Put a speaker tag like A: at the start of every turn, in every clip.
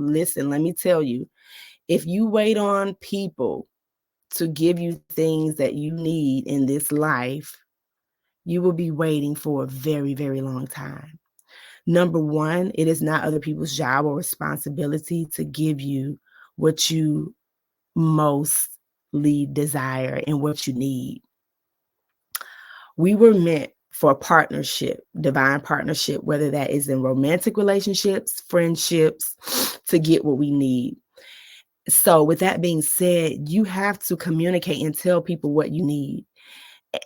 A: listen, let me tell you, if you wait on people to give you things that you need in this life, you will be waiting for a very, very long time. Number one, it is not other people's job or responsibility to give you what you mostly desire and what you need. We were meant for a partnership, divine partnership, whether that is in romantic relationships, friendships, to get what we need. So, with that being said, you have to communicate and tell people what you need.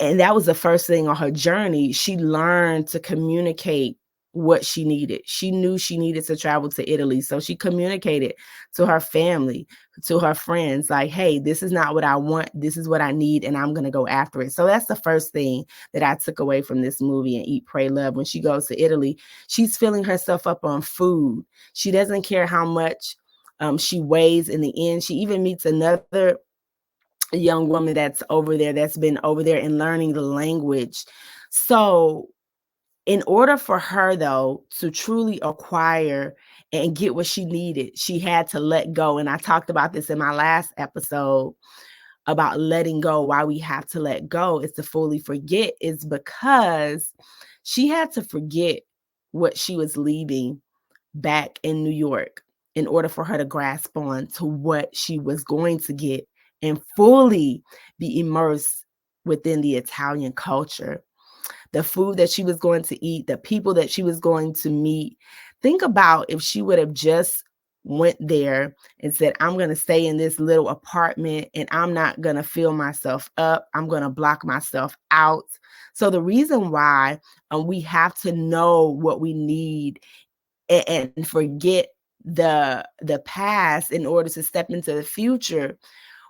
A: And that was the first thing on her journey. She learned to communicate what she needed. She knew she needed to travel to Italy. So she communicated to her family, to her friends, like, hey, this is not what I want. This is what I need. And I'm going to go after it. So that's the first thing that I took away from this movie and Eat, Pray, Love. When she goes to Italy, she's filling herself up on food. She doesn't care how much she weighs in the end. She even meets another young woman that's over there, that's been over there and learning the language. So in order for her, though, to truly acquire and get what she needed, she had to let go. And I talked about this in my last episode about letting go. Why we have to let go is to fully forget, is because she had to forget what she was leaving back in New York in order for her to grasp on to what she was going to get and fully be immersed within the Italian culture. The food that she was going to eat, the people that she was going to meet. Think about if she would have just went there and said, I'm going to stay in this little apartment and I'm not going to fill myself up. I'm going to block myself out. So the reason why we have to know what we need and forget the past in order to step into the future,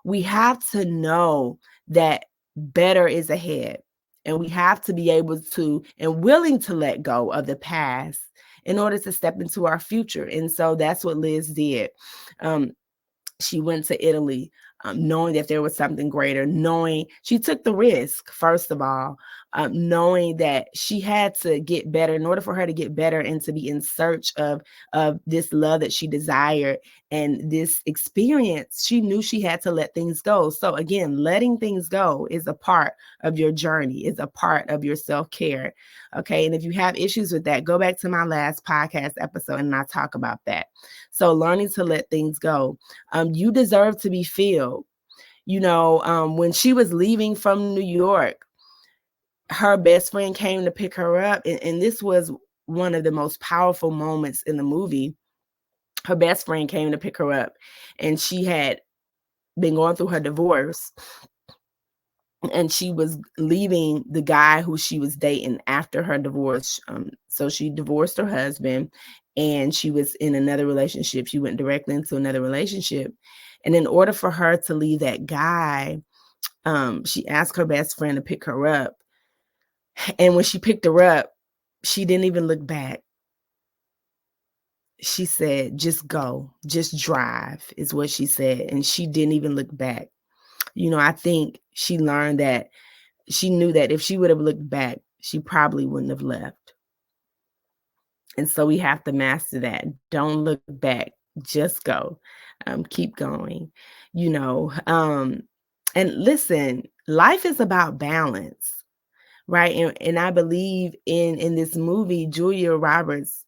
A: we have to know that better is ahead. And we have to be able to and willing to let go of the past in order to step into our future. And so that's what Liz did. She went to Italy, knowing that there was something greater, knowing she took the risk, first of all, knowing that she had to get better in order for her to get better and to be in search of this love that she desired and this experience. She knew she had to let things go. So again, letting things go is a part of your journey, is a part of your self-care. Okay. And if you have issues with that, go back to my last podcast episode and I talk about that. So learning to let things go. You deserve to be filled. When she was leaving from New York, her best friend came to pick her up. And this was one of the most powerful moments in the movie. Her best friend came to pick her up, and she had been going through her divorce. And she was leaving the guy who she was dating after her divorce. So she divorced her husband and she was in another relationship. She went directly into another relationship. And in order for her to leave that guy, she asked her best friend to pick her up. And when she picked her up, she didn't even look back. She said, just go, just drive, is what she said. And she didn't even look back. I think she learned that she knew that if she would have looked back, she probably wouldn't have left. And so we have to master that. Don't look back, just go. Keep going, and listen, life is about balance, right? And I believe in this movie, Julia Roberts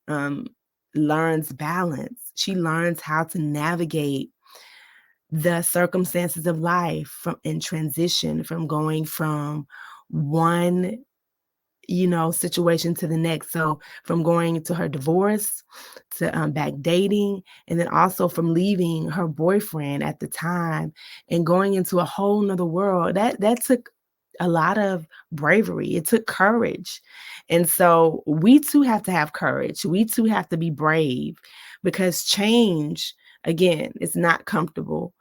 A: learns balance. She learns how to navigate the circumstances of life in transition, from going from one situation to the next. So from going to her divorce to back dating, and then also from leaving her boyfriend at the time and going into a whole nother world, that took a lot of bravery. It took courage. And so we too have to have courage. We too have to be brave, because change, again, it's not comfortable.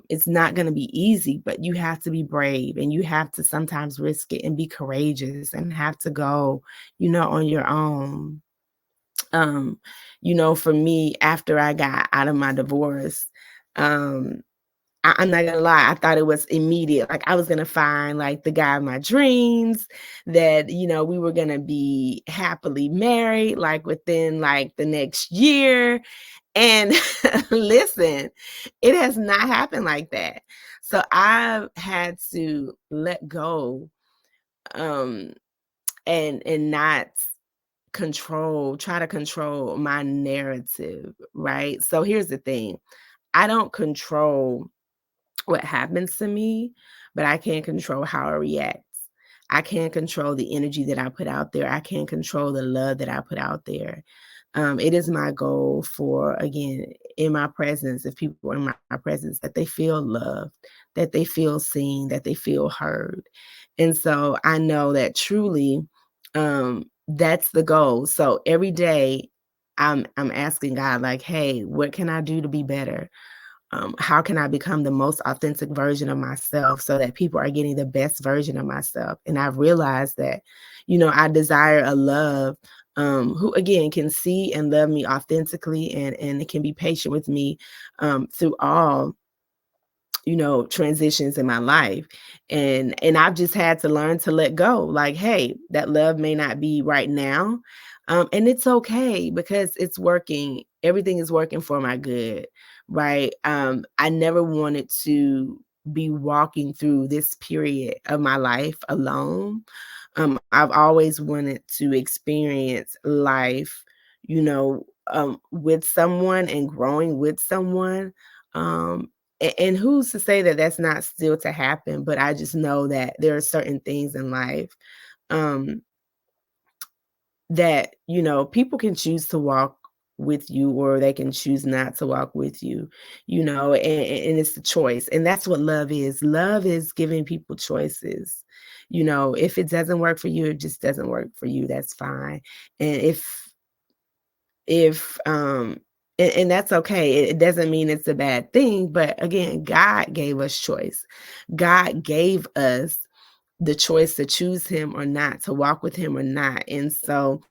A: It's not going to be easy, but you have to be brave and you have to sometimes risk it and be courageous and have to go, on your own. For me, after I got out of my divorce, I'm not gonna lie, I thought it was immediate. Like I was gonna find like the guy of my dreams, that, we were gonna be happily married, like within like the next year. And listen, it has not happened like that. So I've had to let go, um, and not try to control my narrative, right? So here's the thing. I don't control what happens to me, but I can control how I react. I can't control the energy that I put out there. I can't control the love that I put out there. It is my goal for, again, in my presence, if people are in my presence, that they feel loved, that they feel seen, that they feel heard. And so I know that truly, that's the goal. So every day I'm asking God, like, hey, what can I do to be better? How can I become the most authentic version of myself so that people are getting the best version of myself? And I've realized that, I desire a love, who again can see and love me authentically, and it can be patient with me, through all, transitions in my life. And I've just had to learn to let go. Like, hey, that love may not be right now. And it's okay, because it's working. Everything is working for my good, right? I never wanted to be walking through this period of my life alone. I've always wanted to experience life, with someone and growing with someone. And who's to say that that's not still to happen? But I just know that there are certain things in life, um, that, people can choose to walk with you, or they can choose not to walk with you, and it's the choice. And that's what love is. Love is giving people choices. If it doesn't work for you, it just doesn't work for you. That's fine. And if and that's okay. It doesn't mean it's a bad thing, but again, God gave us choice. God gave us the choice to choose him or not, to walk with him or not. And so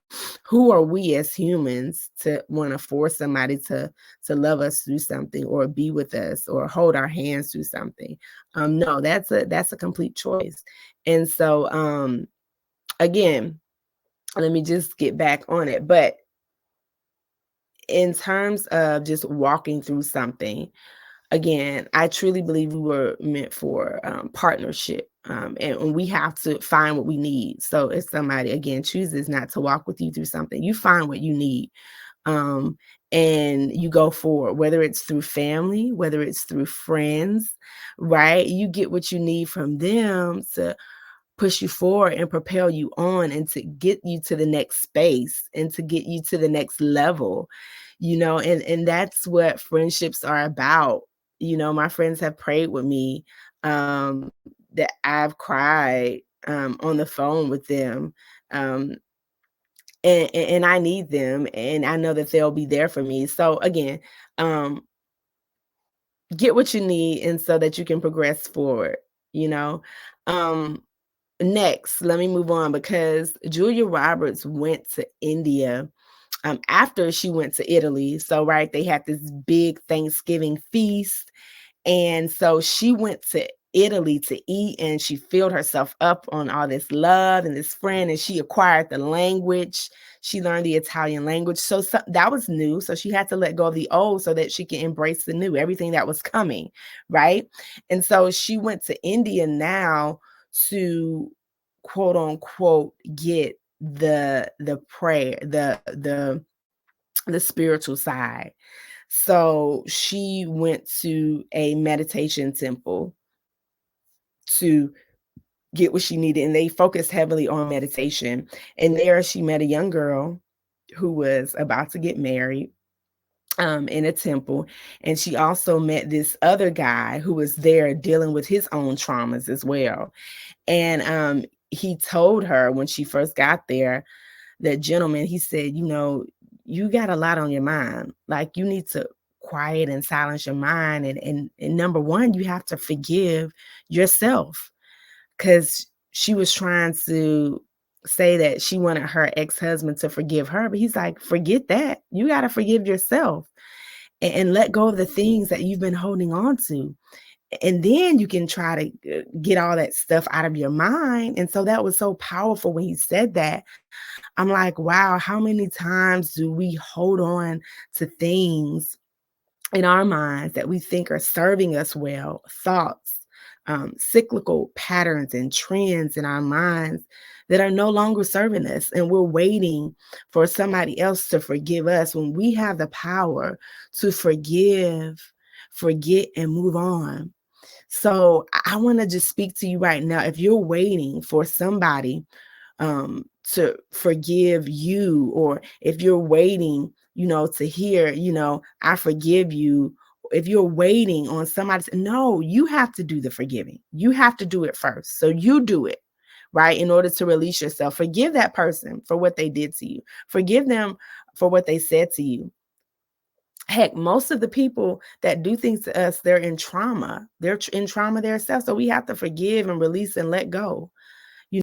A: who are we as humans to want to force somebody to love us through something, or be with us, or hold our hands through something? No, that's a complete choice. And so again, let me just get back on it. But in terms of just walking through something, again, I truly believe we were meant for partnership, and we have to find what we need. So if somebody, again, chooses not to walk with you through something, you find what you need, um, and you go forward, whether it's through family, whether it's through friends, right? You get what you need from them to push you forward and propel you on, and to get you to the next space, and to get you to the next level, and that's what friendships are about. My friends have prayed with me, that I've cried on the phone with them, um, and I need them, and I know that they'll be there for me. So again, um, get what you need, and so that you can progress forward, you know. Um, Next, let me move on, because Julia Roberts went to India, after she went to Italy. So, right, they had this big Thanksgiving feast. And so she went to Italy to eat, and she filled herself up on all this love and this friend, and she acquired the language. She learned the Italian language. So that was new. So she had to let go of the old so that she can embrace the new, everything that was coming, right? And so she went to India now to, quote unquote, get the prayer, the spiritual side. So she went to a meditation temple to get what she needed, and they focused heavily on meditation. And there she met a young girl who was about to get married, in a temple. And she also met this other guy who was there dealing with his own traumas as well. And he told her when she first got there, that gentleman, he said, you got a lot on your mind. Like, you need to quiet and silence your mind. And number one, you have to forgive yourself, because she was trying to say that she wanted her ex-husband to forgive her. But he's like, forget that. You got to forgive yourself, and let go of the things that you've been holding on to. And then you can try to get all that stuff out of your mind. And so that was so powerful when he said that. I'm like, wow, how many times do we hold on to things in our minds that we think are serving us well, thoughts, cyclical patterns and trends in our minds that are no longer serving us. And we're waiting for somebody else to forgive us when we have the power to forgive, forget, and move on. So I want to just speak to you right now. If you're waiting for somebody to forgive you, or if you're waiting, to hear, I forgive you, if you're waiting on somebody, no, you have to do the forgiving. You have to do it first. So you do it, right? In order to release yourself, forgive that person for what they did to you. Forgive them for what they said to you. Heck, most of the people that do things to us, they're in trauma. They're in trauma themselves. So we have to forgive and release and let go.